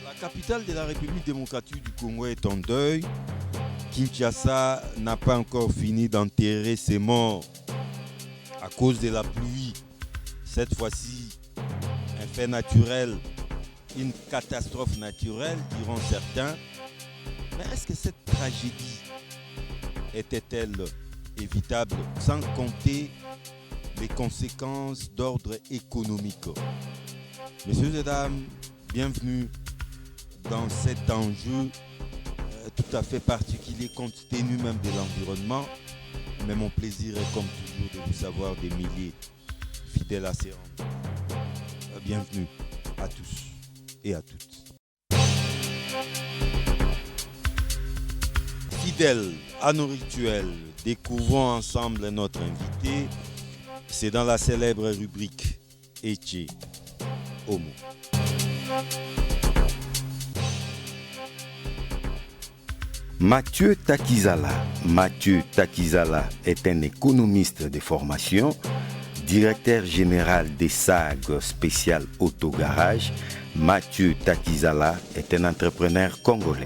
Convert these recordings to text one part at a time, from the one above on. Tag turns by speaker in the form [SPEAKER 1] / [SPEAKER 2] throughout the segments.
[SPEAKER 1] La capitale de la République démocratique du Congo est en deuil. Kinshasa n'a pas encore fini d'enterrer ses morts à cause de la pluie. Cette fois-ci, un fait naturel, une catastrophe naturelle, diront certains. Mais est-ce que cette tragédie était-elle évitable, sans compter les conséquences d'ordre économique? Messieurs et dames, bienvenue dans cet enjeu tout à fait particulier compte tenu même de l'environnement. Mais mon plaisir est comme toujours de vous savoir des milliers fidèles à ces rangs. Bienvenue à tous et à toutes. Fidèles à nos rituels, découvrons ensemble notre invité. C'est dans la célèbre rubrique Eche Homo.
[SPEAKER 2] Mathieu Takizala. Mathieu Takizala est un économiste de formation, directeur général des SAG spécial Autogarage. Mathieu Takizala est un entrepreneur congolais.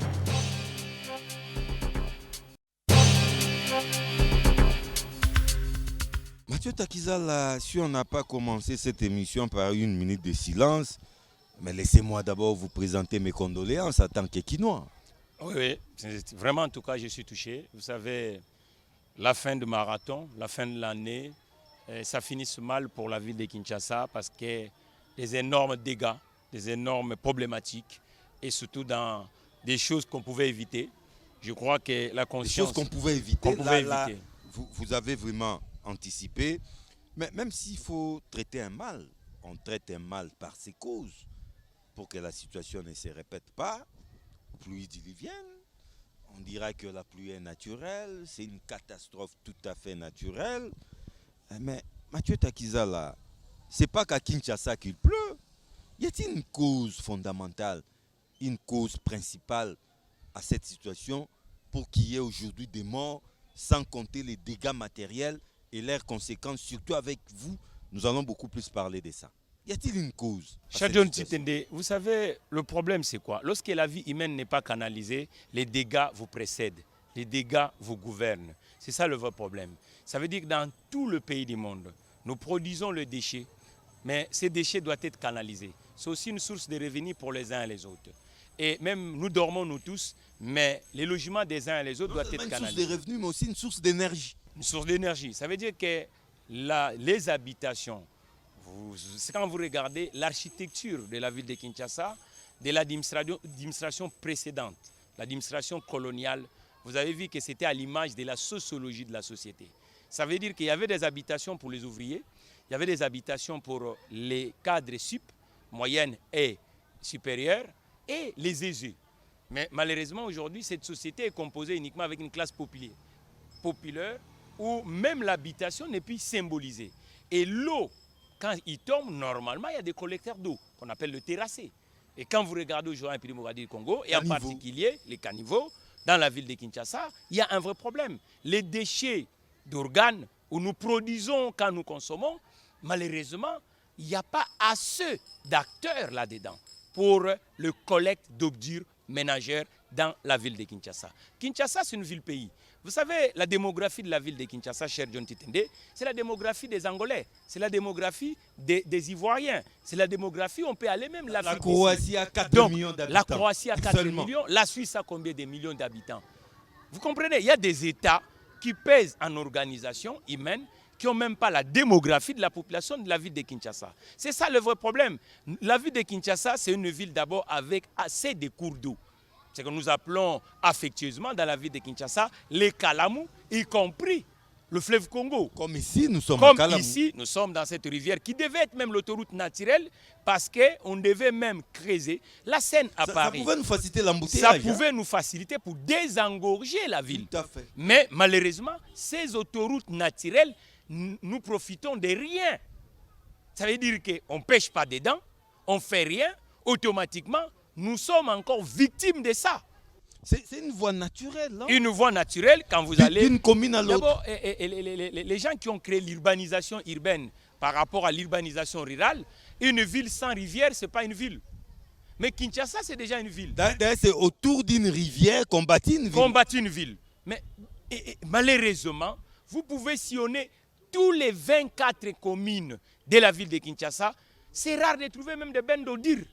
[SPEAKER 1] Mathieu Takizala, si on n'a pas commencé cette émission par une minute de silence, mais laissez-moi d'abord vous présenter mes condoléances en tant qu'Équinois.
[SPEAKER 3] Oui, vraiment en tout cas je suis touché. Vous savez, la fin du marathon, la fin de l'année, ça finit mal pour la ville de Kinshasa parce que des énormes dégâts, des énormes problématiques et surtout dans des choses qu'on pouvait éviter. Je crois que la conscience...
[SPEAKER 1] Des choses qu'on pouvait éviter. Vous avez vraiment anticipé. Mais même s'il faut traiter un mal, on traite un mal par ses causes pour que la situation ne se répète pas. Pluie diluvienne, on dira que la pluie est naturelle, c'est une catastrophe tout à fait naturelle. Mais Mathieu Takizala, c'est pas qu'à Kinshasa qu'il pleut. Y a-t-il une cause fondamentale, une cause principale à cette situation pour qu'il y ait aujourd'hui des morts, sans compter les dégâts matériels et leurs conséquences, surtout avec vous, nous allons beaucoup plus parler de ça. Y a-t-il une cause?
[SPEAKER 3] Chadion Titende, vous savez, le problème c'est quoi? Lorsque la vie humaine n'est pas canalisée, les dégâts vous précèdent, les dégâts vous gouvernent. C'est ça le vrai problème. Ça veut dire que dans tout le pays du monde, nous produisons le déchet, mais ces déchets doivent être canalisés. C'est aussi une source de revenus pour les uns et les autres. Et même nous dormons nous tous, mais les logements des uns et les autres doivent être canalisés.
[SPEAKER 1] Une source de revenus, mais aussi une source d'énergie.
[SPEAKER 3] Une source d'énergie. Ça veut dire que les habitations, quand vous regardez l'architecture de la ville de Kinshasa, de l'administration précédente, l'administration coloniale, vous avez vu que c'était à l'image de la sociologie de la société. Ça veut dire qu'il y avait des habitations pour les ouvriers, il y avait des habitations pour les cadres sup, moyennes et supérieures, et les aisés. Mais malheureusement, aujourd'hui, cette société est composée uniquement avec une classe populaire où même l'habitation n'est plus symbolisée. Et l'eau, quand il tombe, normalement, il y a des collecteurs d'eau qu'on appelle le terrassé. Et quand vous regardez aujourd'hui un pays du Congo, et en particulier les caniveaux, dans la ville de Kinshasa, il y a un vrai problème. Les déchets d'organes où nous produisons quand nous consommons, malheureusement, il n'y a pas assez d'acteurs là-dedans pour le collecte d'ordures ménagères dans la ville de Kinshasa. Kinshasa, c'est une ville-pays. Vous savez, la démographie de la ville de Kinshasa, cher John Titende, c'est la démographie des Angolais, c'est la démographie des Ivoiriens, c'est la démographie, on peut aller même l'Afrique.
[SPEAKER 1] La Croatie a 4 millions d'habitants.
[SPEAKER 3] La Croatie a 4 millions, la Suisse a combien de millions d'habitants? Vous comprenez, il y a des États qui pèsent en organisation humaine, qui n'ont même pas la démographie de la population de la ville de Kinshasa. C'est ça le vrai problème. La ville de Kinshasa, c'est une ville d'abord avec assez de cours d'eau. C'est que nous appelons affectueusement dans la ville de Kinshasa les Kalamou, y compris le fleuve Congo.
[SPEAKER 1] Comme ici, nous sommes à Kalamou.
[SPEAKER 3] Comme ici, nous sommes dans cette rivière qui devait être même l'autoroute naturelle parce qu'on devait même creuser la Seine à Paris.
[SPEAKER 1] Ça pouvait nous faciliter l'embouteillage.
[SPEAKER 3] Ça pouvait nous faciliter pour désengorger la ville.
[SPEAKER 1] Tout à fait.
[SPEAKER 3] Mais malheureusement, ces autoroutes naturelles, nous profitons de rien. Ça veut dire qu'on ne pêche pas dedans, on ne fait rien, automatiquement, nous sommes encore victimes de ça.
[SPEAKER 1] C'est une voie naturelle. Non?
[SPEAKER 3] Une voie naturelle, quand vous allez...
[SPEAKER 1] D'une commune à l'autre.
[SPEAKER 3] D'abord, les gens qui ont créé l'urbanisation urbaine par rapport à l'urbanisation rurale, une ville sans rivière, ce n'est pas une ville. Mais Kinshasa, c'est déjà une ville.
[SPEAKER 1] D'ailleurs, c'est autour d'une rivière qu'on bâtit une ville.
[SPEAKER 3] Qu'on bâtit une ville. Mais malheureusement, vous pouvez sillonner tous les 24 communes de la ville de Kinshasa. C'est rare de trouver même des bennes d'eau dire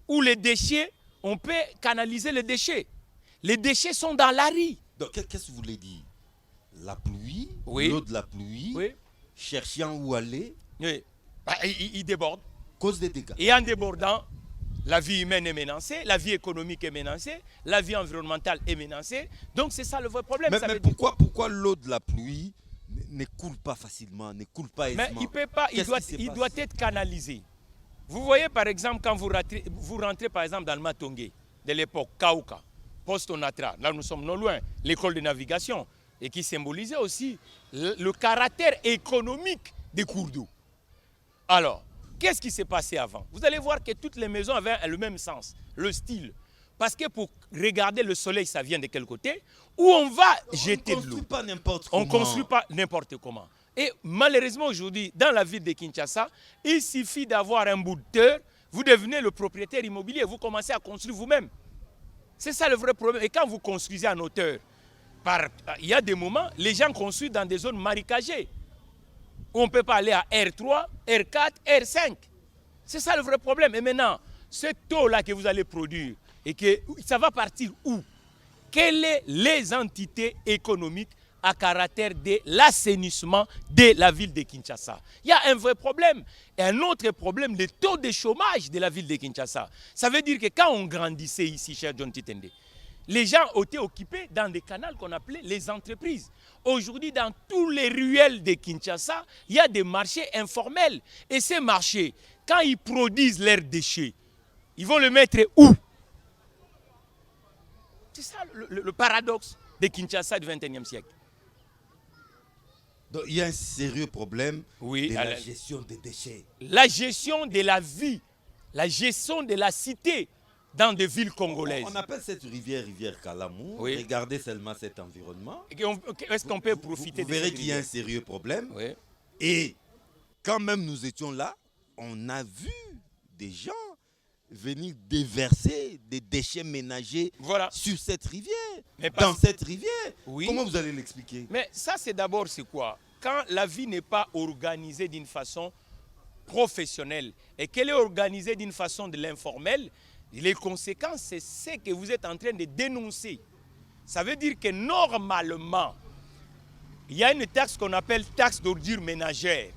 [SPEAKER 3] où les déchets, on peut canaliser les déchets. Les déchets sont dans la rue.
[SPEAKER 1] Donc, qu'est-ce que vous voulez dire? La pluie,
[SPEAKER 3] oui.
[SPEAKER 1] L'eau de la pluie,
[SPEAKER 3] oui.
[SPEAKER 1] Cherchant où aller,
[SPEAKER 3] oui. Bah, il déborde.
[SPEAKER 1] Cause des dégâts.
[SPEAKER 3] Et en débordant, la vie humaine est menacée, la vie économique est menacée, la vie environnementale est menacée. Donc c'est ça le vrai problème.
[SPEAKER 1] Mais pourquoi l'eau de la pluie ne coule pas facilement, ne coule pas aisément?
[SPEAKER 3] Mais il peut pas, il doit être canalisé. Vous voyez par exemple quand vous rentrez par exemple dans le Matongé de l'époque, Kauka, Post-Onatra, là nous sommes non loin, l'école de navigation, et qui symbolisait aussi le caractère économique des cours d'eau. Alors, qu'est-ce qui s'est passé avant? Vous allez voir que toutes les maisons avaient le même sens, le style. Parce que pour regarder le soleil, ça vient de quel côté? Où on va jeter de l'eau.
[SPEAKER 1] On ne construit pas n'importe comment.
[SPEAKER 3] On ne construit pas n'importe comment. Et malheureusement aujourd'hui, dans la ville de Kinshasa, il suffit d'avoir un bout de terre, vous devenez le propriétaire immobilier, vous commencez à construire vous-même. C'est ça le vrai problème. Et quand vous construisez en hauteur, il y a des moments, les gens construisent dans des zones marécagées. Où on ne peut pas aller à R3, R4, R5. C'est ça le vrai problème. Et maintenant, cette eau-là que vous allez produire, et que ça va partir où? Quelles sont les entités économiques à caractère de l'assainissement de la ville de Kinshasa? Il y a un vrai problème. Et un autre problème, le taux de chômage de la ville de Kinshasa. Ça veut dire que quand on grandissait ici, cher John Titende, les gens étaient occupés dans des canaux qu'on appelait les entreprises. Aujourd'hui, dans tous les ruelles de Kinshasa, il y a des marchés informels. Et ces marchés, quand ils produisent leurs déchets, ils vont le mettre où? C'est ça le paradoxe de Kinshasa du XXIe siècle.
[SPEAKER 1] Donc, il y a un sérieux problème
[SPEAKER 3] de
[SPEAKER 1] la gestion des déchets.
[SPEAKER 3] La gestion de la vie, la gestion de la cité dans des villes congolaises.
[SPEAKER 1] On appelle cette rivière Kalamou.
[SPEAKER 3] Oui.
[SPEAKER 1] Regardez seulement cet environnement.
[SPEAKER 3] Est-ce qu'on peut profiter
[SPEAKER 1] de ça? Vous verrez qu'il y a un sérieux problème.
[SPEAKER 3] Oui.
[SPEAKER 1] Et quand même nous étions là, on a vu des gens venir déverser des déchets ménagers sur cette rivière, dans cette rivière. Oui. Comment vous allez l'expliquer?
[SPEAKER 3] Mais ça, c'est d'abord, c'est quoi? Quand la vie n'est pas organisée d'une façon professionnelle et qu'elle est organisée d'une façon de l'informel, les conséquences, c'est ce que vous êtes en train de dénoncer. Ça veut dire que normalement, il y a une taxe qu'on appelle taxe d'ordure ménagère.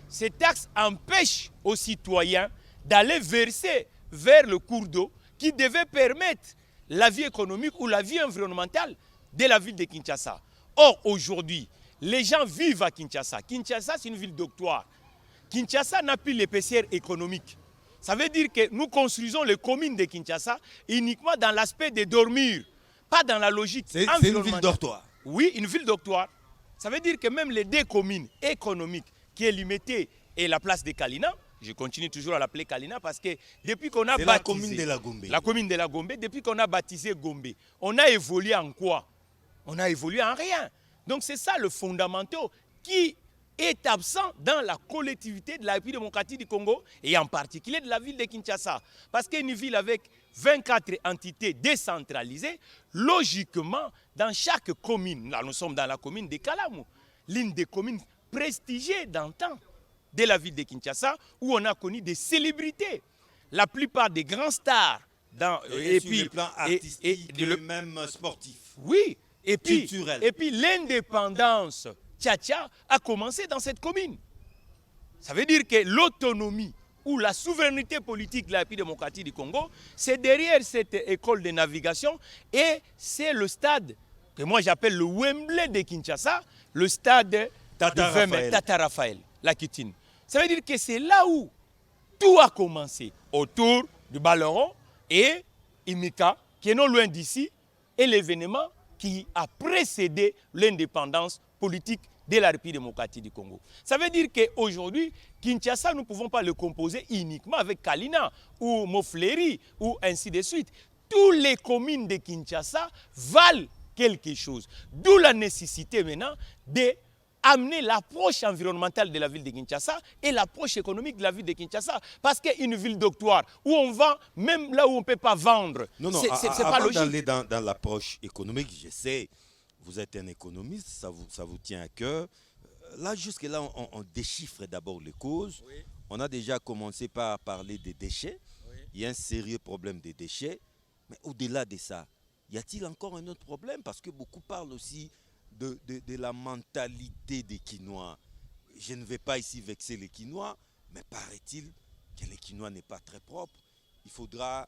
[SPEAKER 3] Cette taxe empêche aux citoyens d'aller verser vers le cours d'eau qui devait permettre la vie économique ou la vie environnementale de la ville de Kinshasa. Or, aujourd'hui, les gens vivent à Kinshasa. Kinshasa, c'est une ville d'octroi. Kinshasa n'a plus l'épaisseur économique. Ça veut dire que nous construisons les communes de Kinshasa uniquement dans l'aspect de dormir, pas dans la logique environnementale.
[SPEAKER 1] C'est une ville dortoir.
[SPEAKER 3] Oui, une ville dortoir. Ça veut dire que même les deux communes économiques, qui est Limité et la place de Kalina, je continue toujours à l'appeler Kalina parce que depuis qu'on a baptisé...
[SPEAKER 1] la commune de la Gombe.
[SPEAKER 3] La commune de la Gombe, depuis qu'on a baptisé Gombe, on a évolué en quoi? On a évolué en rien. Donc c'est ça le fondamental qui est absent dans la collectivité de la République démocratique du Congo et en particulier de la ville de Kinshasa. Parce qu'une ville avec 24 entités décentralisées, logiquement, dans chaque commune, là nous sommes dans la commune de Kalamou, l'une des communes prestigieuses d'antan de la ville de Kinshasa, où on a connu des célébrités. La plupart des grands stars,
[SPEAKER 1] sur le plan artistique et même sportif.
[SPEAKER 3] Oui, et puis l'indépendance tcha-tcha a commencé dans cette commune. Ça veut dire que l'autonomie ou la souveraineté politique de la République démocratique du Congo, c'est derrière cette école de navigation et c'est le stade que moi j'appelle le Wembley de Kinshasa, le stade Tata Raphaël, la Kitine. Ça veut dire que c'est là où tout a commencé, autour du Baleron et Imika, qui est non loin d'ici, et l'événement qui a précédé l'indépendance politique de la République démocratique du Congo. Ça veut dire qu'aujourd'hui, Kinshasa, nous ne pouvons pas le composer uniquement avec Kalina ou Mofleri ou ainsi de suite. Toutes les communes de Kinshasa valent quelque chose. D'où la nécessité maintenant d'amener l'approche environnementale de la ville de Kinshasa et l'approche économique de la ville de Kinshasa. Parce qu'une ville doctoire où on vend, même là où on ne peut pas vendre, c'est pas logique.
[SPEAKER 1] D'aller dans l'approche économique, je sais, vous êtes un économiste, ça vous tient à cœur. Là, jusque-là, on déchiffre d'abord les causes. Oui. On a déjà commencé par parler des déchets. Oui. Il y a un sérieux problème des déchets. Mais au-delà de ça, y a-t-il encore un autre problème? Parce que beaucoup parlent aussi de la mentalité des Quinois. Je ne vais pas ici vexer les Quinois, mais paraît-il que les Quinois n'est pas très propre. Il faudra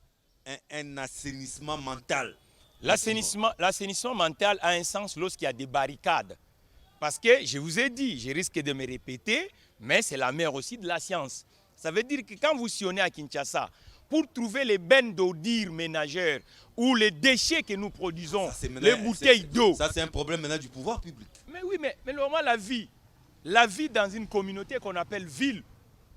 [SPEAKER 1] un assainissement mental.
[SPEAKER 3] L'assainissement mental a un sens lorsqu'il y a des barricades. Parce que, je vous ai dit, je risque de me répéter, mais c'est la mère aussi de la science. Ça veut dire que quand vous sillonnez à Kinshasa, pour trouver les bennes d'ordures ménagères ou les déchets que nous produisons, les bouteilles d'eau.
[SPEAKER 1] Ça, c'est un problème maintenant du pouvoir public.
[SPEAKER 3] Mais oui, mais normalement, la vie dans une communauté qu'on appelle ville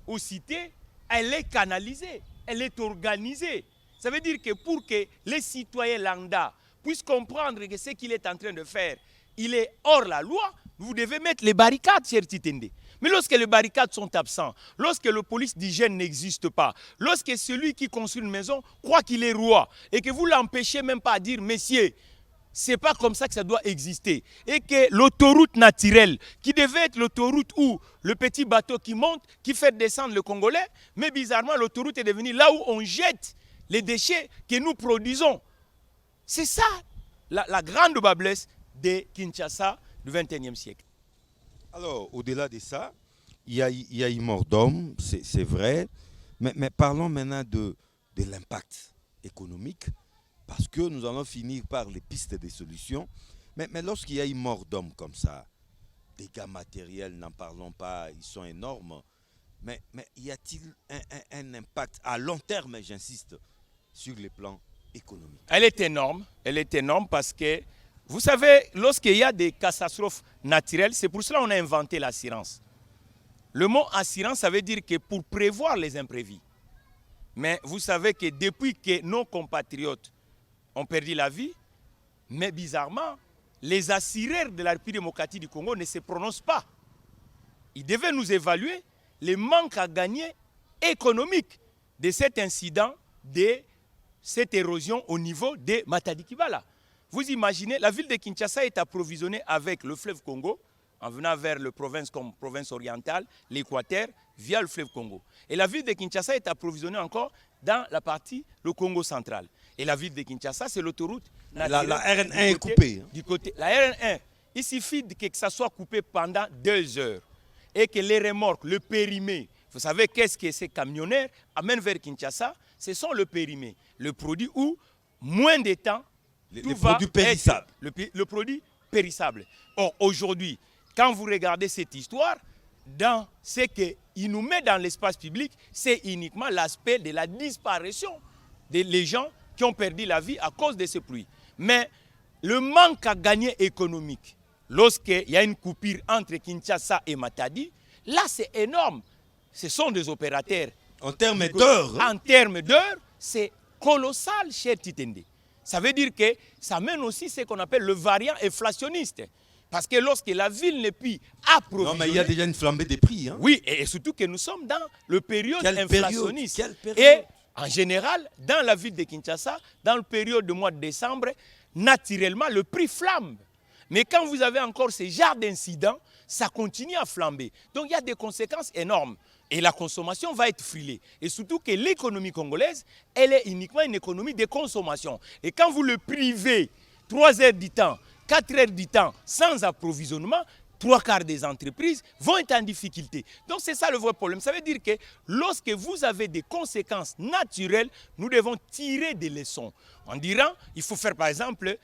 [SPEAKER 3] ou cité, elle est canalisée, elle est organisée. Ça veut dire que pour que les citoyens lambda puissent comprendre que ce qu'il est en train de faire, il est hors la loi, vous devez mettre les barricades, cher Titende. Mais lorsque les barricades sont absentes, lorsque le police d'hygiène n'existe pas, lorsque celui qui construit une maison croit qu'il est roi et que vous l'empêchez même pas à dire « Messieurs, c'est pas comme ça que ça doit exister » et que l'autoroute naturelle, qui devait être l'autoroute où le petit bateau qui monte, qui fait descendre le Congolais, mais bizarrement l'autoroute est devenue là où on jette les déchets que nous produisons. C'est ça la grande bablesse de Kinshasa du XXIe siècle.
[SPEAKER 1] Alors, au-delà de ça, il y a eu mort d'homme, c'est vrai, mais parlons maintenant de l'impact économique, parce que nous allons finir par les pistes des solutions. Mais lorsqu'il y a eu mort d'homme comme ça, dégâts matériels, n'en parlons pas, ils sont énormes, mais y a-t-il un impact à long terme, j'insiste, sur les plans économiques?
[SPEAKER 3] Elle est énorme parce que, vous savez, lorsqu'il y a des catastrophes naturelles, c'est pour cela qu'on a inventé l'assurance. Le mot assurance, ça veut dire que pour prévoir les imprévus. Mais vous savez que depuis que nos compatriotes ont perdu la vie, mais bizarrement, les assureurs de la République démocratique du Congo ne se prononcent pas. Ils devaient nous évaluer les manques à gagner économiques de cet incident, de cette érosion au niveau de Matadi Kibala. Vous imaginez, la ville de Kinshasa est approvisionnée avec le fleuve Congo, en venant vers la province comme province orientale, l'Équateur, via le fleuve Congo. Et la ville de Kinshasa est approvisionnée encore dans la partie, le Congo central. Et la ville de Kinshasa, c'est l'autoroute.
[SPEAKER 1] La RN1 est coupée.
[SPEAKER 3] Du côté, la RN1, il suffit que ça soit coupé pendant 2 heures. Et que les remorques, le périmé, vous savez qu'est-ce que ces camionneurs amènent vers Kinshasa? Ce sont le périmé, le produit où, moins de temps,
[SPEAKER 1] les produits périssables.
[SPEAKER 3] Le produit périssable. Or, aujourd'hui, quand vous regardez cette histoire, dans ce qu'il nous met dans l'espace public, c'est uniquement l'aspect de la disparition des gens qui ont perdu la vie à cause de ces pluies. Mais le manque à gagner économique, lorsqu'il y a une coupure entre Kinshasa et Matadi, là c'est énorme. Ce sont des opérateurs.
[SPEAKER 1] En termes d'heures.
[SPEAKER 3] En termes d'heures, c'est colossal, cher Titende. Ça veut dire que ça mène aussi ce qu'on appelle le variant inflationniste. Parce que lorsque la ville n'est plus approvisionner...
[SPEAKER 1] Non, mais il y a déjà une flambée des prix. Hein?
[SPEAKER 3] Oui, et surtout que nous sommes dans le période inflationniste.
[SPEAKER 1] Quelle période?
[SPEAKER 3] Et en général, dans la ville de Kinshasa, dans le période du mois de décembre, naturellement, le prix flambe. Mais quand vous avez encore ce genre d'incidents, ça continue à flamber. Donc il y a des conséquences énormes. Et la consommation va être frilée. Et surtout que l'économie congolaise, elle est uniquement une économie de consommation. Et quand vous le privez 3 heures du temps, 4 heures du temps, sans approvisionnement, 3/4 des entreprises vont être en difficulté. Donc c'est ça le vrai problème. Ça veut dire que lorsque vous avez des conséquences naturelles, nous devons tirer des leçons. En Iran, il faut faire par exemple,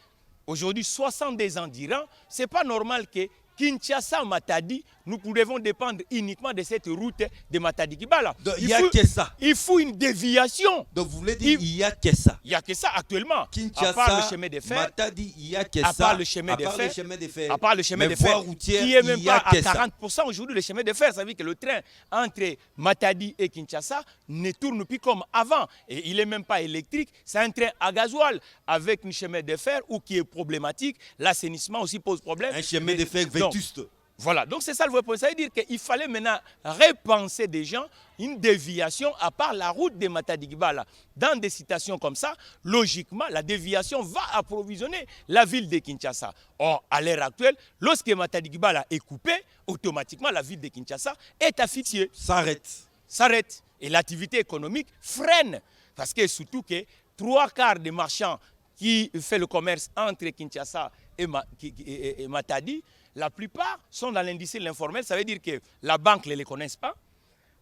[SPEAKER 3] aujourd'hui 62 ans d'Iran, ce n'est pas normal que Kinshasa-Matadi, nous devons dépendre uniquement de cette route de Matadi-Kibala.
[SPEAKER 1] Il n'y a que ça.
[SPEAKER 3] Il faut une déviation.
[SPEAKER 1] Donc vous voulez dire il n'y a que ça.
[SPEAKER 3] Il n'y a que ça actuellement.
[SPEAKER 1] Kinshasa,
[SPEAKER 3] à part le chemin de fer.
[SPEAKER 1] Matadi, il n'y a que
[SPEAKER 3] à
[SPEAKER 1] ça.
[SPEAKER 3] Part le chemin de fer. À part le chemin de fer.
[SPEAKER 1] Routière,
[SPEAKER 3] qui est même pas à 40% aujourd'hui le chemin de fer. Ça veut dire que le train entre Matadi et Kinshasa ne tourne plus comme avant. Et il n'est même pas électrique. C'est un train à gasoil avec un chemin de fer ou qui est problématique. L'assainissement aussi pose problème.
[SPEAKER 1] Un chemin de fer vétuste.
[SPEAKER 3] Voilà, donc c'est ça le vrai point. Ça veut dire qu'il fallait maintenant repenser des gens, une déviation à part la route de Matadi-Kibala. Dans des situations comme ça, logiquement, la déviation va approvisionner la ville de Kinshasa. Or, à l'heure actuelle, lorsque Matadi-Kibala est coupé, automatiquement la ville de Kinshasa est asphyxiée. S'arrête. Et l'activité économique freine. Parce que surtout que 3/4 des marchands qui font le commerce entre Kinshasa et Matadi, la plupart sont dans l'industrie informelle. Ça veut dire que la banque ne les connaisse pas.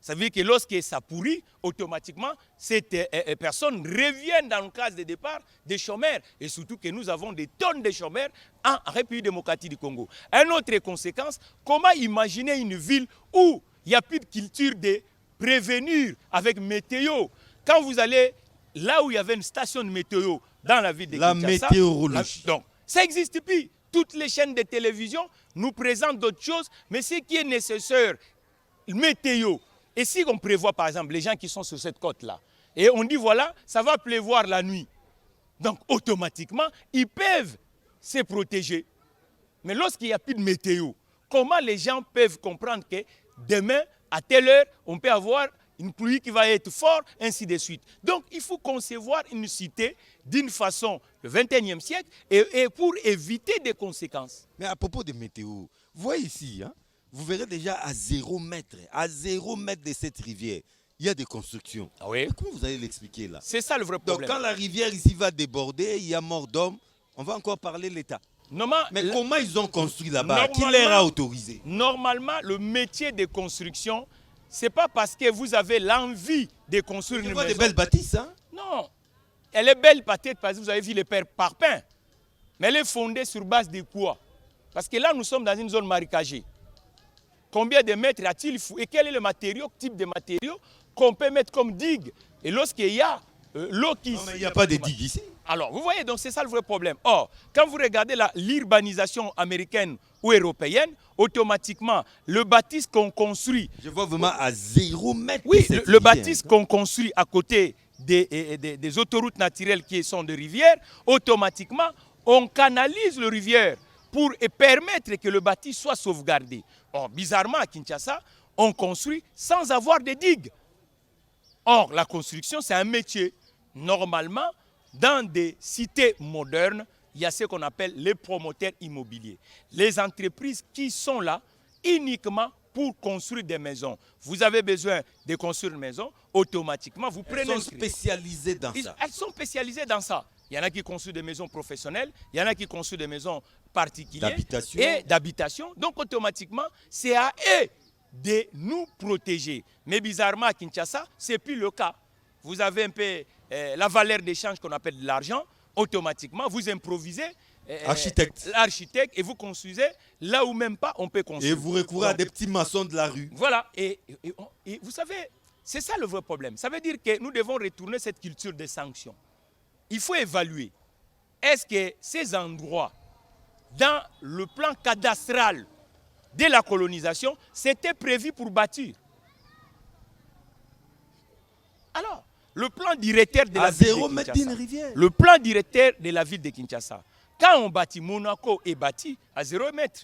[SPEAKER 3] Ça veut dire que lorsque ça pourrit, automatiquement, cette personne revient dans le cas de départ des chômeurs. Et surtout que nous avons des tonnes de chômeurs en République démocratique du Congo. Une autre conséquence, comment imaginer une ville où il n'y a plus de culture de prévenir avec météo. Quand vous allez là où il y avait une station de météo dans la ville de Kinshasa.
[SPEAKER 1] La météorologie.
[SPEAKER 3] Donc, ça n'existe plus. Toutes les chaînes de télévision nous présentent d'autres choses, mais ce qui est nécessaire, météo. Et si on prévoit, par exemple, les gens qui sont sur cette côte-là, et on dit, voilà, ça va pleuvoir la nuit. Donc, automatiquement, ils peuvent se protéger. Mais lorsqu'il n'y a plus de météo, comment les gens peuvent comprendre que demain, à telle heure, on peut avoir une pluie qui va être forte, ainsi de suite. Donc, il faut concevoir une cité d'une façon, le 21e siècle, et pour éviter des conséquences.
[SPEAKER 1] Mais à propos de météo, vous voyez ici, hein, vous verrez déjà à 0 mètre de cette rivière, il y a des constructions.
[SPEAKER 3] Ah oui.
[SPEAKER 1] Mais comment vous allez l'expliquer là?
[SPEAKER 3] C'est ça le vrai problème.
[SPEAKER 1] Donc, quand la rivière ici va déborder, il y a mort d'homme, on va encore parler de l'État. Mais comment ils ont construit là-bas? Qui leur a autorisé?
[SPEAKER 3] Normalement, le métier de construction, ce n'est pas parce que vous avez l'envie de construire une maison.
[SPEAKER 1] Des belles bâtisses, hein?
[SPEAKER 3] Non. Elle est belle peut-être parce que vous avez vu les pères Parpin. Mais elle est fondée sur base de quoi? Parce que là, nous sommes dans une zone marécagée. Combien de mètres a-t-il? Et quel est le matériau, type de matériau qu'on peut mettre comme digue? Et lorsqu'il y a l'eau qui...
[SPEAKER 1] Non, mais il n'y a pas de digue ici.
[SPEAKER 3] Alors, vous voyez, donc c'est ça le vrai problème. Or, quand vous regardez l'urbanisation américaine ou européenne, automatiquement, le bâtisse qu'on construit...
[SPEAKER 1] Je vois vraiment à 0 mètre.
[SPEAKER 3] Oui, le bâtisse qu'on construit à côté des autoroutes naturelles qui sont des rivières, automatiquement, on canalise le rivière pour permettre que le bâtisse soit sauvegardé. Or, bizarrement, à Kinshasa, on construit sans avoir de digues. Or, la construction, c'est un métier. Normalement, dans des cités modernes, il y a ce qu'on appelle les promoteurs immobiliers. Les entreprises qui sont là uniquement pour construire des maisons. Vous avez besoin de construire une maison, automatiquement, vous prenez...
[SPEAKER 1] Elles sont spécialisées dans ça.
[SPEAKER 3] Elles sont spécialisées dans ça. Il y en a qui construisent des maisons professionnelles, il y en a qui construisent des maisons particulières et d'habitation. Donc, automatiquement, c'est à eux de nous protéger. Mais bizarrement, à Kinshasa, ce n'est plus le cas. Vous avez un peu la valeur d'échange qu'on appelle de l'argent. Automatiquement, vous improvisez l'architecte et vous construisez là où même pas on peut construire.
[SPEAKER 1] Et vous recourez à des petits maçons de la rue.
[SPEAKER 3] Voilà. Et vous savez, c'est ça le vrai problème. Ça veut dire que nous devons retourner cette culture des sanctions. Il faut évaluer. Est-ce que ces endroits, dans le plan cadastral de la colonisation, c'était prévu pour bâtir? Alors, le plan directeur de la ville de Kinshasa, le plan directeur de la ville de Kinshasa, quand on bâtit, Monaco est bâti à 0 mètre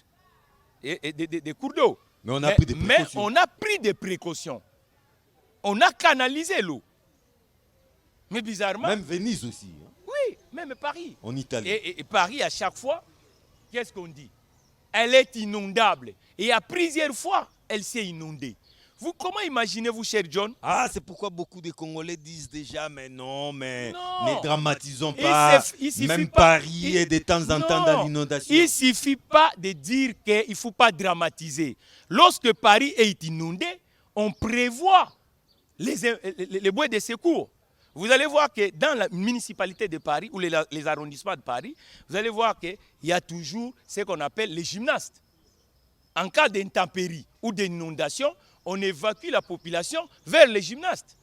[SPEAKER 3] des cours d'eau.
[SPEAKER 1] Mais on a pris des précautions.
[SPEAKER 3] Mais on a pris des précautions. On a canalisé l'eau. Mais bizarrement...
[SPEAKER 1] Même Venise aussi. Hein.
[SPEAKER 3] Oui, même Paris.
[SPEAKER 1] En Italie.
[SPEAKER 3] Et Paris, à chaque fois, qu'est-ce qu'on dit? Elle est inondable. Et à plusieurs fois, elle s'est inondée. Vous, comment imaginez-vous, cher John?
[SPEAKER 1] Ah, c'est pourquoi beaucoup de Congolais disent déjà, mais non, ne dramatisons pas. Même Paris est de temps en temps dans l'inondation.
[SPEAKER 3] Il ne suffit pas de dire qu'il ne faut pas dramatiser. Lorsque Paris est inondé, on prévoit les bois de secours. Vous allez voir que dans la municipalité de Paris, ou les arrondissements de Paris, vous allez voir qu'il y a toujours ce qu'on appelle les gymnastes. En cas d'intempérie ou d'inondation, on évacue la population vers les gymnastes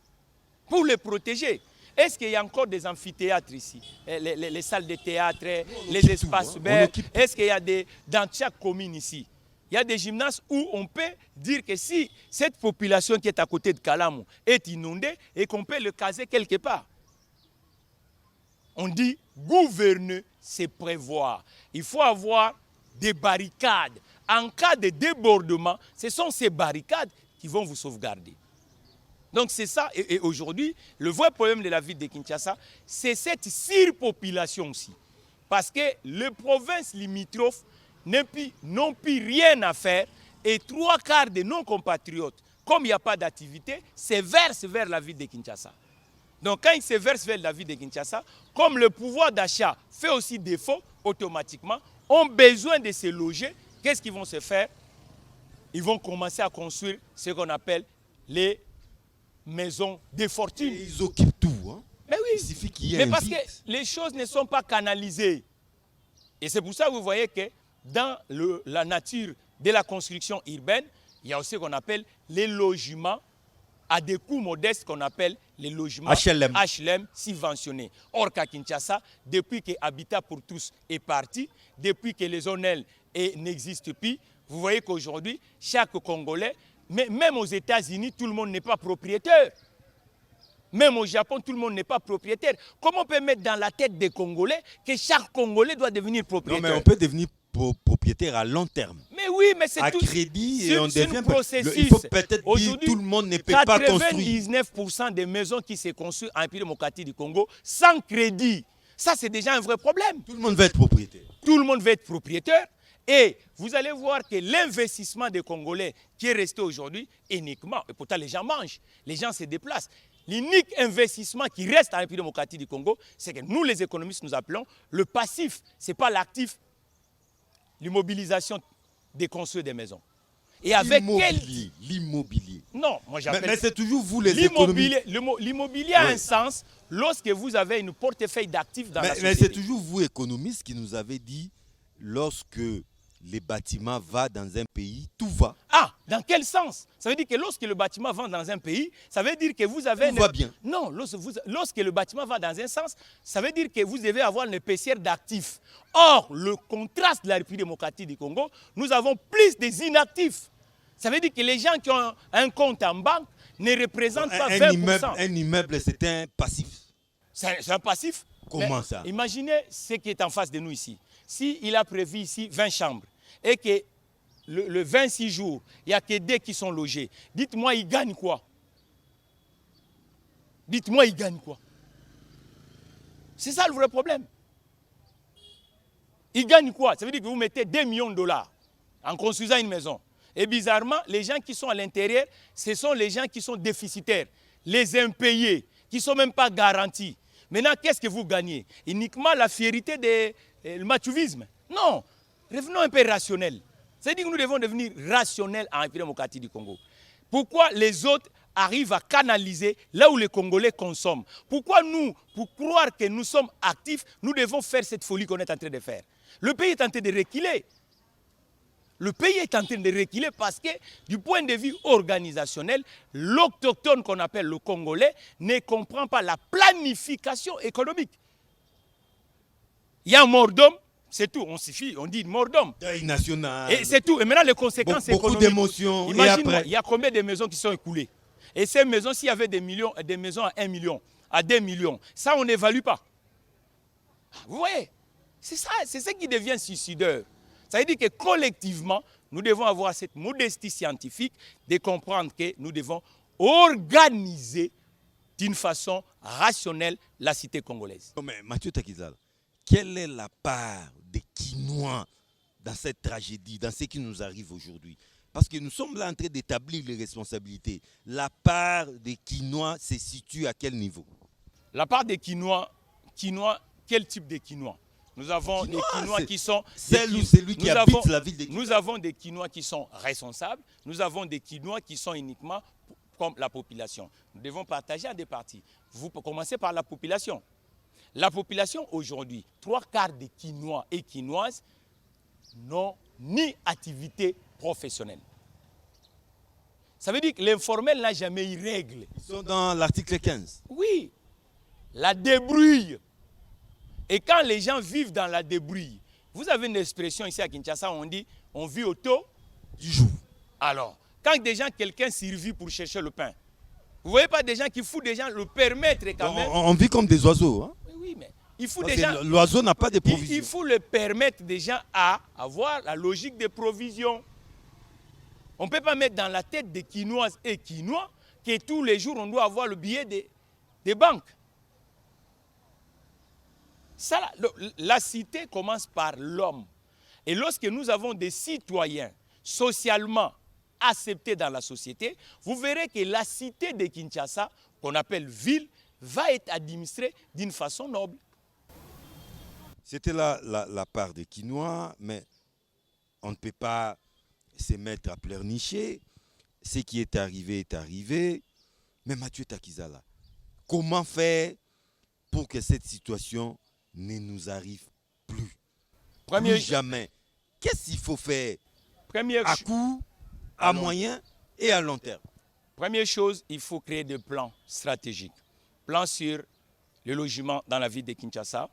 [SPEAKER 3] pour les protéger. Est-ce qu'il y a encore des amphithéâtres ici, les salles de théâtre, les espaces verts? Est-ce qu'il y a dans chaque commune ici, il y a des gymnases où on peut dire que si cette population qui est à côté de Kalamu est inondée et qu'on peut le caser quelque part? On dit gouverner, c'est prévoir. Il faut avoir des barricades. En cas de débordement, ce sont ces barricades qui vont vous sauvegarder. Donc c'est ça, et aujourd'hui, le vrai problème de la ville de Kinshasa, c'est cette surpopulation aussi. Parce que les provinces limitrophes n'ont plus rien à faire, et 3/4 de nos compatriotes, comme il n'y a pas d'activité, se versent vers la ville de Kinshasa. Donc quand ils se versent vers la ville de Kinshasa, comme le pouvoir d'achat fait aussi défaut, automatiquement, ont besoin de se loger, qu'est-ce qu'ils vont se faire? Ils vont commencer à construire ce qu'on appelle les maisons de fortune.
[SPEAKER 1] Et ils occupent tout. Hein?
[SPEAKER 3] Mais oui,
[SPEAKER 1] il suffit qu'il y ait
[SPEAKER 3] parce que les choses ne sont pas canalisées. Et c'est pour ça que vous voyez que dans la nature de la construction urbaine, il y a aussi ce qu'on appelle les logements à des coûts modestes qu'on appelle les logements HLM subventionnés. Or qu'à Kinshasa, depuis que Habitat pour tous est parti, depuis que les ONEL n'existent plus, vous voyez qu'aujourd'hui, chaque Congolais, mais même aux États-Unis, tout le monde n'est pas propriétaire. Même au Japon, tout le monde n'est pas propriétaire. Comment on peut mettre dans la tête des Congolais que chaque Congolais doit devenir propriétaire?
[SPEAKER 1] Non, mais on peut devenir propriétaire à long terme.
[SPEAKER 3] Mais oui, mais c'est tout.
[SPEAKER 1] À crédit, et on devient...
[SPEAKER 3] processus.
[SPEAKER 1] Il faut peut-être dire tout le monde ne peut pas construire.
[SPEAKER 3] 99% des maisons qui se construisent en République démocratique du Congo sans crédit. Ça, c'est déjà un vrai problème.
[SPEAKER 1] Tout le monde veut être propriétaire.
[SPEAKER 3] Tout le monde veut être propriétaire. Et vous allez voir que l'investissement des Congolais qui est resté aujourd'hui, uniquement, et pourtant les gens mangent, les gens se déplacent. L'unique investissement qui reste en République démocratique du Congo, c'est que nous, les économistes, nous appelons le passif. Ce n'est pas l'actif, l'immobilisation des construire des maisons. Et avec
[SPEAKER 1] l'immobilier.
[SPEAKER 3] Non, moi j'appelle...
[SPEAKER 1] Mais c'est toujours vous les économistes.
[SPEAKER 3] L'immobilier a un sens lorsque vous avez une portefeuille d'actifs dans la société.
[SPEAKER 1] Mais c'est toujours vous, économistes, qui nous avez dit, lorsque les bâtiments vont dans un pays, tout va.
[SPEAKER 3] Ah, dans quel sens? Ça veut dire que lorsque le bâtiment va dans un pays, ça veut dire que vous avez...
[SPEAKER 1] Tout va bien.
[SPEAKER 3] Non, lorsque le bâtiment va dans un sens, ça veut dire que vous devez avoir une épaisseur d'actifs. Or, le contraste de la République démocratique du Congo, nous avons plus des inactifs. Ça veut dire que les gens qui ont un compte en banque ne représentent pas 20%.
[SPEAKER 1] Un immeuble, c'est un passif.
[SPEAKER 3] C'est un passif?
[SPEAKER 1] Comment ça?
[SPEAKER 3] Imaginez ce qui est en face de nous ici. S'il a prévu ici 20 chambres et que le 26 jours, il n'y a que 2 qui sont logés, dites-moi, il gagne quoi? Dites-moi, il gagne quoi? C'est ça le vrai problème. Il gagne quoi? Ça veut dire que vous mettez 2 millions de dollars en construisant une maison. Et bizarrement, les gens qui sont à l'intérieur, ce sont les gens qui sont déficitaires, les impayés, qui ne sont même pas garantis. Maintenant, qu'est-ce que vous gagnez? Uniquement la fierté du machuvisme? Non, revenons un peu rationnel. C'est-à-dire que nous devons devenir rationnels en République démocratique du Congo. Pourquoi les autres arrivent à canaliser là où les Congolais consomment? Pourquoi nous, pour croire que nous sommes actifs, nous devons faire cette folie qu'on est en train de faire? Le pays est en train de reculer. Le pays est en train de reculer parce que, du point de vue organisationnel, l'autochtone qu'on appelle le Congolais ne comprend pas la planification économique. Il y a un mort d'homme, c'est tout. On dit mort d'homme.
[SPEAKER 1] Deuil national.
[SPEAKER 3] Et c'est tout. Et maintenant, les conséquences économiques.
[SPEAKER 1] Beaucoup d'émotions.
[SPEAKER 3] Imagine-moi, il y a combien de maisons qui sont écoulées? Et ces maisons, s'il y avait des maisons à 1 million, à 2 millions, ça, on n'évalue pas. Vous voyez? C'est ça, c'est ce qui devient suicidaire. Ça veut dire que collectivement, nous devons avoir cette modestie scientifique de comprendre que nous devons organiser d'une façon rationnelle la cité congolaise.
[SPEAKER 1] Mais Mathieu Takizala, quelle est la part des Quinois dans cette tragédie, dans ce qui nous arrive aujourd'hui? Parce que nous sommes là en train d'établir les responsabilités. La part des Quinois se situe à quel niveau? La part des Quinois, quel type de Quinois? Nous avons des Quinois qui sont... Celui qui habite la ville des Quinois. Nous avons des Quinois qui sont responsables. Nous avons des Quinois qui sont uniquement comme la population. Nous devons partager en deux parties. Vous commencez par la population. La population aujourd'hui, 3/4 des Quinois et Quinoises n'ont ni activité
[SPEAKER 3] professionnels. Ça veut dire que l'informel n'a jamais eu règle.
[SPEAKER 1] Ils sont dans l'article 15.
[SPEAKER 3] Oui, la débrouille. Et quand les gens vivent dans la débrouille, vous avez une expression ici à Kinshasa, on dit, on vit au taux
[SPEAKER 1] Du jour.
[SPEAKER 3] Alors, quand des gens, quelqu'un survit pour chercher le pain, vous voyez pas des gens qui foutent des gens le permettre quand même.
[SPEAKER 1] On vit comme des oiseaux. Hein?
[SPEAKER 3] Oui, mais il faut
[SPEAKER 1] Parce
[SPEAKER 3] des gens.
[SPEAKER 1] que l'oiseau n'a pas de provisions.
[SPEAKER 3] Il faut le permettre des gens à avoir la logique des provisions. On ne peut pas mettre dans la tête des Quinoises et Quinois que tous les jours on doit avoir le billet des banques. Ça, la cité commence par l'homme. Et lorsque nous avons des citoyens socialement acceptés dans la société, vous verrez que la cité de Kinshasa, qu'on appelle ville, va être administrée d'une façon noble.
[SPEAKER 1] C'était la part des Quinois, mais on ne peut pas se mettre à pleurnicher. Ce qui est arrivé est arrivé. Mais Mathieu Takizala, comment faire pour que cette situation ne nous arrive plus? Plus jamais. Qu'est-ce qu'il faut faire à court, à moyen et à long terme?
[SPEAKER 3] Première chose, il faut créer des plans stratégiques. Plan sur le logement dans la ville de Kinshasa,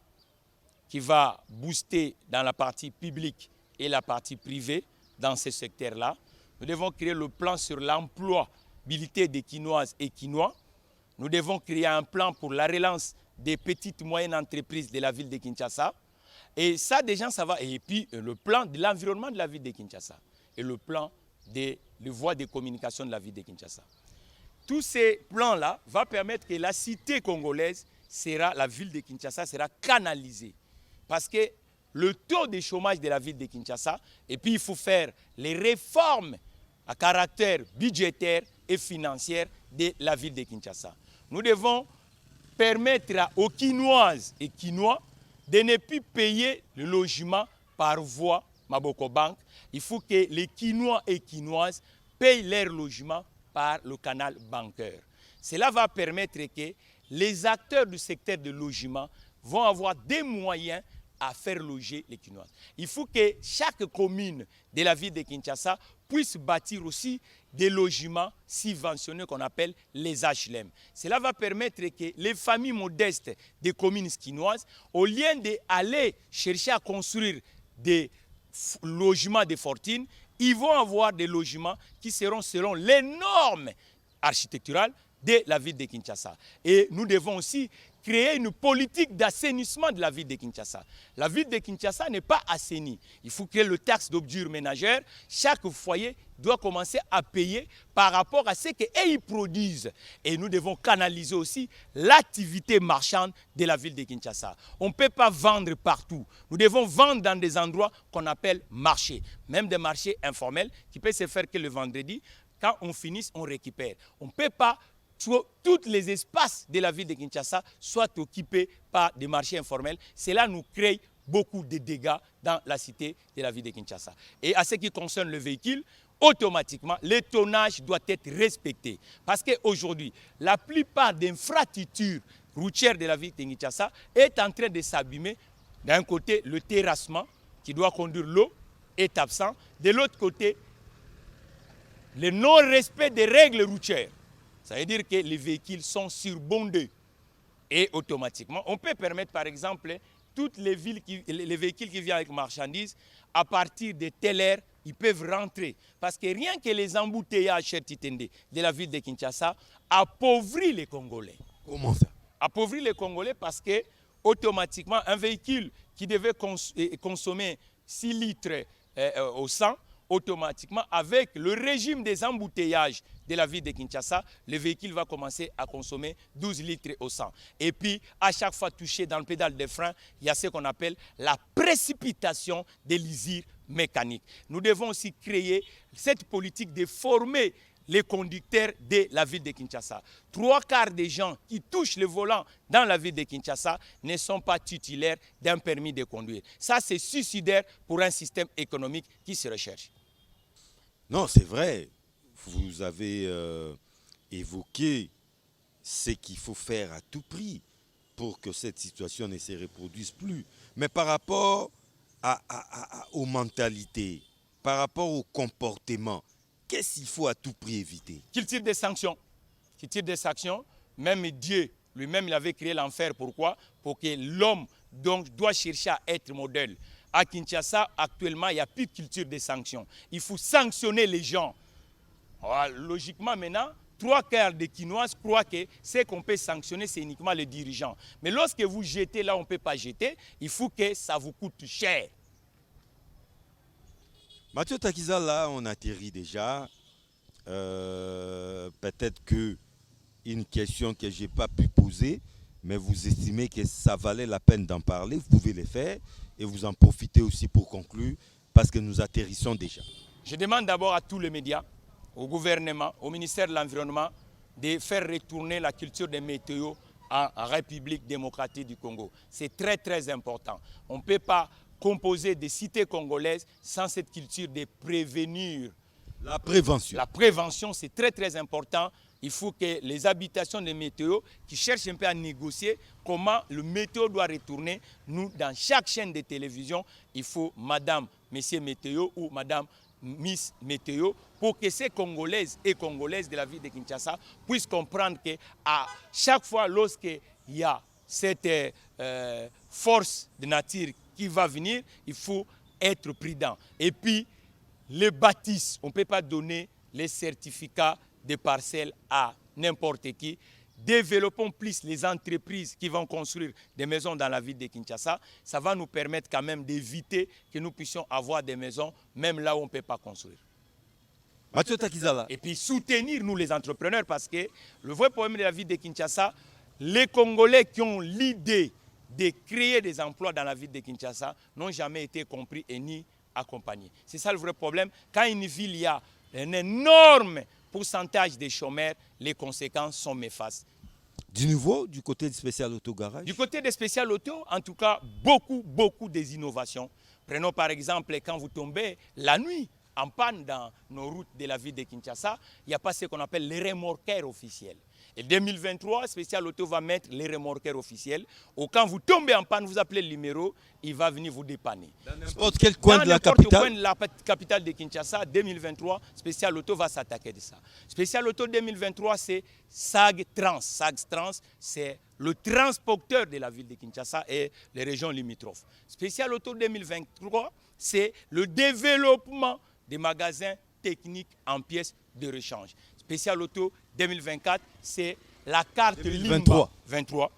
[SPEAKER 3] qui va booster dans la partie publique et la partie privée dans ce secteur-là. Nous devons créer le plan sur l'employabilité des Quinoises et Quinois. Nous devons créer un plan pour la relance des petites et moyennes entreprises de la ville de Kinshasa. Et ça, déjà, ça va. Et puis, le plan de l'environnement de la ville de Kinshasa. Et le plan des voies de communication de la ville de Kinshasa. Tous ces plans-là vont permettre que la cité congolaise la ville de Kinshasa sera canalisée. Parce que le taux de chômage de la ville de Kinshasa, et puis il faut faire les réformes à caractère budgétaire et financier de la ville de Kinshasa. Nous devons permettre aux Quinoises et Quinois de ne plus payer le logement par voie Maboko Bank. Il faut que les Quinois et Quinoises payent leur logement par le canal bancaire. Cela va permettre que les acteurs du secteur de logement vont avoir des moyens à faire loger les Quinoises. Il faut que chaque commune de la ville de Kinshasa puisse bâtir aussi des logements subventionnés qu'on appelle les HLM. Cela va permettre que les familles modestes des communes quinoises, au lieu d'aller chercher à construire des logements de fortune, ils vont avoir des logements qui seront selon les normes architecturales de la ville de Kinshasa. Et nous devons aussi créer une politique d'assainissement de la ville de Kinshasa. La ville de Kinshasa n'est pas assainie. Il faut créer le taxe d'ordures ménagères. Chaque foyer doit commencer à payer par rapport à ce qu'ils produisent. Et nous devons canaliser aussi l'activité marchande de la ville de Kinshasa. On ne peut pas vendre partout. Nous devons vendre dans des endroits qu'on appelle marchés. Même des marchés informels qui peuvent se faire que le vendredi. Quand on finit, on récupère. On ne peut pas tous les espaces de la ville de Kinshasa soient occupés par des marchés informels. Cela nous crée beaucoup de dégâts dans la cité de la ville de Kinshasa. Et à ce qui concerne le véhicule, automatiquement, le tonnage doit être respecté. Parce qu'aujourd'hui, la plupart des infrastructures routières de la ville de Kinshasa est en train de s'abîmer. D'un côté, le terrassement qui doit conduire l'eau est absent. De l'autre côté, le non-respect des règles routières. Ça veut dire que les véhicules sont surbondés. Et automatiquement, on peut permettre par exemple toutes les véhicules qui viennent avec marchandises, à partir de telle heure, ils peuvent rentrer. Parce que rien que les embouteillages de la ville de Kinshasa appauvrit les Congolais.
[SPEAKER 1] Comment ça?
[SPEAKER 3] Appauvrit les Congolais parce que automatiquement, un véhicule qui devait consommer 6 litres au 100, automatiquement, avec le régime des embouteillages de la ville de Kinshasa, le véhicule va commencer à consommer 12 litres au 100. Et puis, à chaque fois touché dans le pédale de frein, il y a ce qu'on appelle la précipitation des lisières mécaniques. Nous devons aussi créer cette politique de former les conducteurs de la ville de Kinshasa. 3/4 des gens qui touchent le volant dans la ville de Kinshasa ne sont pas titulaires d'un permis de conduire. Ça, c'est suicidaire pour un système économique qui se recherche.
[SPEAKER 1] Non, c'est vrai. Vous avez évoqué ce qu'il faut faire à tout prix pour que cette situation ne se reproduise plus. Mais par rapport aux mentalités, par rapport au comportement, qu'est-ce qu'il faut à tout prix éviter?
[SPEAKER 3] Qu'il tire des sanctions. Qu'il tire des sanctions. Même Dieu, lui-même, il avait créé l'enfer. Pourquoi? Pour que l'homme doit chercher à être modèle. À Kinshasa, actuellement, il n'y a plus de culture des sanctions. Il faut sanctionner les gens. Alors, logiquement, maintenant, 3/4 des Quinois croient que ce qu'on peut sanctionner, c'est uniquement les dirigeants. Mais lorsque vous jetez là, on ne peut pas jeter. Il faut que ça vous coûte cher.
[SPEAKER 1] Mathieu Takizala, on atterrit déjà. Peut-être qu'une question que je n'ai pas pu poser, mais vous estimez que ça valait la peine d'en parler, vous pouvez le faire et vous en profitez aussi pour conclure parce que nous atterrissons déjà.
[SPEAKER 3] Je demande d'abord à tous les médias, au gouvernement, au ministère de l'Environnement, de faire retourner la culture des météos en République démocratique du Congo. C'est très très important. On ne peut pas composer des cités congolaises sans cette culture de prévenir.
[SPEAKER 1] La prévention.
[SPEAKER 3] La prévention, c'est très très important. Il faut que les habitations des météos qui cherchent un peu à négocier comment le météo doit retourner. Nous, dans chaque chaîne de télévision, il faut Madame, Monsieur Météo ou Madame Miss Météo pour que ces Congolaises et Congolaises de la ville de Kinshasa puissent comprendre qu'à chaque fois lorsqu'il y a cette force de nature qui va venir, il faut être prudent. Et puis, les bâtisses, on ne peut pas donner les certificats de parcelles à n'importe qui. Développons plus les entreprises qui vont construire des maisons dans la ville de Kinshasa. Ça va nous permettre quand même d'éviter que nous puissions avoir des maisons même là où on ne peut pas construire.
[SPEAKER 1] Mathieu Takizala.
[SPEAKER 3] Et puis soutenir nous les entrepreneurs parce que le vrai problème de la ville de Kinshasa, les Congolais qui ont l'idée de créer des emplois dans la ville de Kinshasa n'ont jamais été compris et ni accompagnés. C'est ça le vrai problème. Quand une ville, il y a un énorme pourcentage des chômeurs, les conséquences sont néfastes.
[SPEAKER 1] Du nouveau, du côté du spécial auto garage?
[SPEAKER 3] Du côté des spécial auto, en tout cas, beaucoup des innovations. Prenons par exemple quand vous tombez la nuit en panne dans nos routes de la ville de Kinshasa, il n'y a pas ce qu'on appelle les remorqueurs officiels. Et 2023, Spécial Auto va mettre les remorqueurs officiels. Ou quand vous tombez en panne, vous appelez le numéro, il va venir vous dépanner.
[SPEAKER 1] Dans n'importe quel coin de la capitale.
[SPEAKER 3] Dans coin de la capitale de Kinshasa, 2023, Spécial Auto va s'attaquer de ça. Spécial Auto 2023, c'est SAG Trans. SAG Trans, c'est le transporteur de la ville de Kinshasa et les régions limitrophes. Spécial Auto 2023, c'est le développement des magasins techniques en pièces de rechange. Spécial Auto 2024, c'est la carte
[SPEAKER 1] 2023.
[SPEAKER 3] Limba.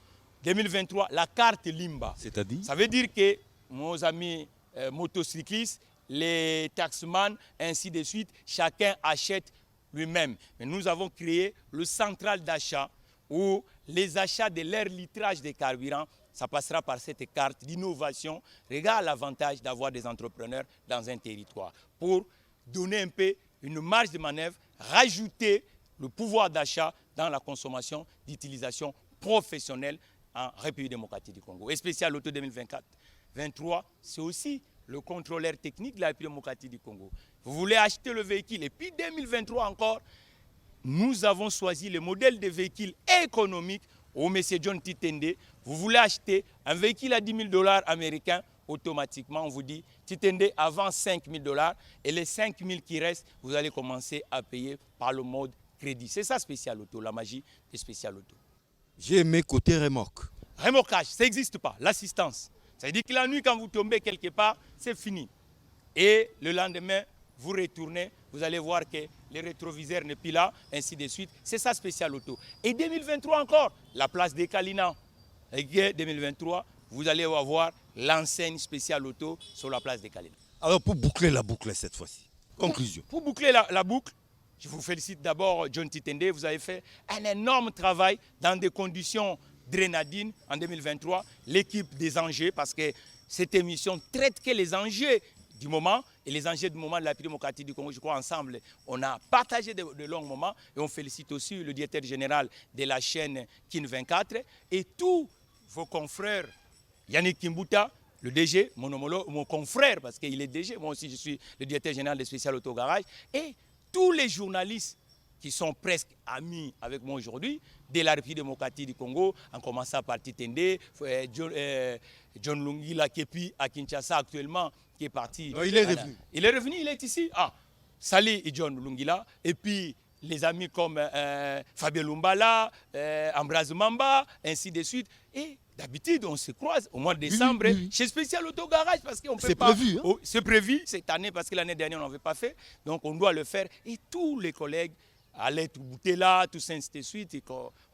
[SPEAKER 3] 2023, la carte Limba.
[SPEAKER 1] C'est-à-dire?
[SPEAKER 3] Ça veut dire que nos amis motocyclistes, les taxman, ainsi de suite, chacun achète lui-même. Mais nous avons créé le central d'achat où les achats de leur litrage de carburant, ça passera par cette carte d'innovation. Regarde l'avantage d'avoir des entrepreneurs dans un territoire pour donner un peu une marge de manœuvre, rajouter le pouvoir d'achat dans la consommation d'utilisation professionnelle en République démocratique du Congo. Et Spécial Auto 2024-23, c'est aussi le contrôleur technique de la République démocratique du Congo. Vous voulez acheter le véhicule et puis 2023 encore, nous avons choisi le modèle de véhicule économique au M. John Titende. Vous voulez acheter un véhicule à 10 000 $ américains, automatiquement, on vous dit, Titende avant 5 000 $ et les 5 000 qui restent, vous allez commencer à payer par le mode crédit. C'est ça Spécial Auto, la magie de Spécial Auto.
[SPEAKER 1] J'ai aimé côté remorque.
[SPEAKER 3] Remorquage, ça n'existe pas. L'assistance. Ça veut dire que la nuit, quand vous tombez quelque part, c'est fini. Et le lendemain, vous retournez, vous allez voir que les rétroviseurs n'est plus là, ainsi de suite. C'est ça Spécial Auto. Et 2023 encore, la place des Kalina. Et 2023, vous allez avoir l'enseigne Spécial Auto sur la place des Kalina.
[SPEAKER 1] Alors pour boucler la boucle cette fois-ci, conclusion.
[SPEAKER 3] Pour boucler la boucle, je vous félicite d'abord, John Titende. Vous avez fait un énorme travail dans des conditions drénadines en 2023. L'équipe des enjeux, parce que cette émission traite que les enjeux du moment et les enjeux du moment de la République démocratique du Congo. Je crois ensemble, on a partagé de longs moments et on félicite aussi le directeur général de la chaîne KIN 24 et tous vos confrères, Yannick Kimbuta, le DG, mon confrère, parce qu'il est DG, moi aussi je suis le directeur général des Spécial Auto Garage, et tous les journalistes qui sont presque amis avec moi aujourd'hui, de la République démocratique du Congo, en commençant par Titende, John Lungila Kepi à Kinshasa actuellement, qui est parti.
[SPEAKER 1] Il est revenu.
[SPEAKER 3] Il est revenu, il est ici. Ah, Salih et John Lungila. Et puis, les amis comme Fabien Lumbala, Ambroise Mamba, ainsi de suite. Et d'habitude, on se croise au mois de décembre chez Spécial Autogarage parce qu'on peut
[SPEAKER 1] c'est
[SPEAKER 3] pas.
[SPEAKER 1] Prévu, hein?
[SPEAKER 3] Oh, c'est prévu cette année parce que l'année dernière, on n'avait pas fait. Donc, on doit le faire. Et tous les collègues allaient tout goûter là, tout ça, ainsi de suite. Et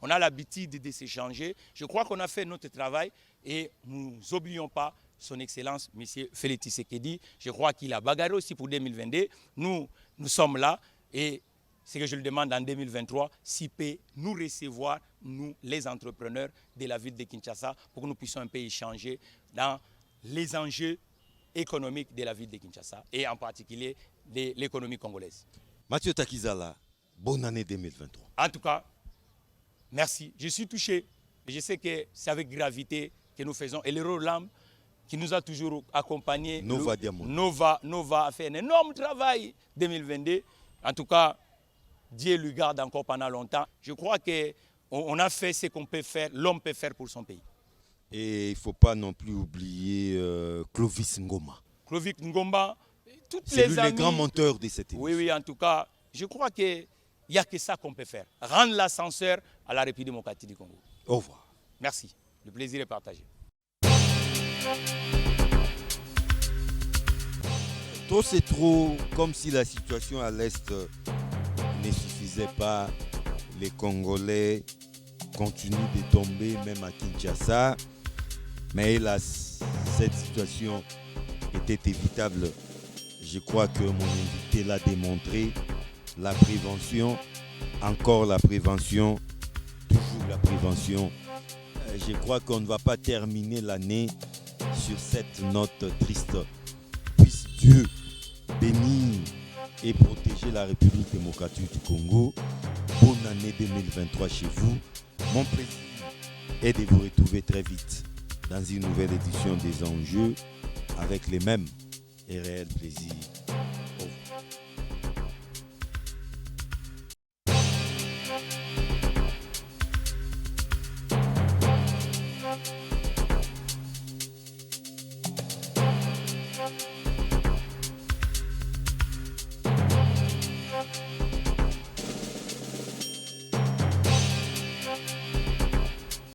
[SPEAKER 3] on a l'habitude de s'échanger. Je crois qu'on a fait notre travail et nous n'oublions pas son Excellence, M. Félix Tshisekedi. Je crois qu'il a bagarré aussi pour 2022. Nous sommes là et ce que je lui demande en 2023, s'il peut nous recevoir, nous, les entrepreneurs de la ville de Kinshasa, pour que nous puissions un peu échanger dans les enjeux économiques de la ville de Kinshasa et en particulier de l'économie congolaise.
[SPEAKER 1] Mathieu Takizala, bonne année 2023.
[SPEAKER 3] En tout cas, merci. Je suis touché. Je sais que c'est avec gravité que nous faisons. Et le Roland, qui nous a toujours accompagnés,
[SPEAKER 1] Nova Diamond.
[SPEAKER 3] Nova a fait un énorme travail 2022. En tout cas, Dieu lui garde encore pendant longtemps. Je crois qu'on a fait ce qu'on peut faire, l'homme peut faire pour son pays.
[SPEAKER 1] Et il ne faut pas non plus oublier Clovis Ngoma.
[SPEAKER 3] Clovis Ngoma, toutes
[SPEAKER 1] c'est
[SPEAKER 3] les
[SPEAKER 1] lui
[SPEAKER 3] amis.
[SPEAKER 1] le grand menteur de cette émission.
[SPEAKER 3] Oui, en tout cas, je crois qu'il n'y a que ça qu'on peut faire. Rendre l'ascenseur à la République démocratique du Congo.
[SPEAKER 1] Au revoir.
[SPEAKER 3] Merci. Le plaisir est partagé.
[SPEAKER 1] Trop c'est trop, comme si la situation à l'Est ne suffisait pas. Les Congolais continuent de tomber, même à Kinshasa. Mais hélas, cette situation était évitable. Je crois que mon invité l'a démontré. La prévention, encore la prévention, toujours la prévention. Je crois qu'on ne va pas terminer l'année sur cette note triste. Puisse Dieu bénir et protéger la République démocratique du Congo. Bonne année 2023 chez vous. Mon plaisir est de vous retrouver très vite dans une nouvelle édition des enjeux avec les mêmes et réels plaisirs.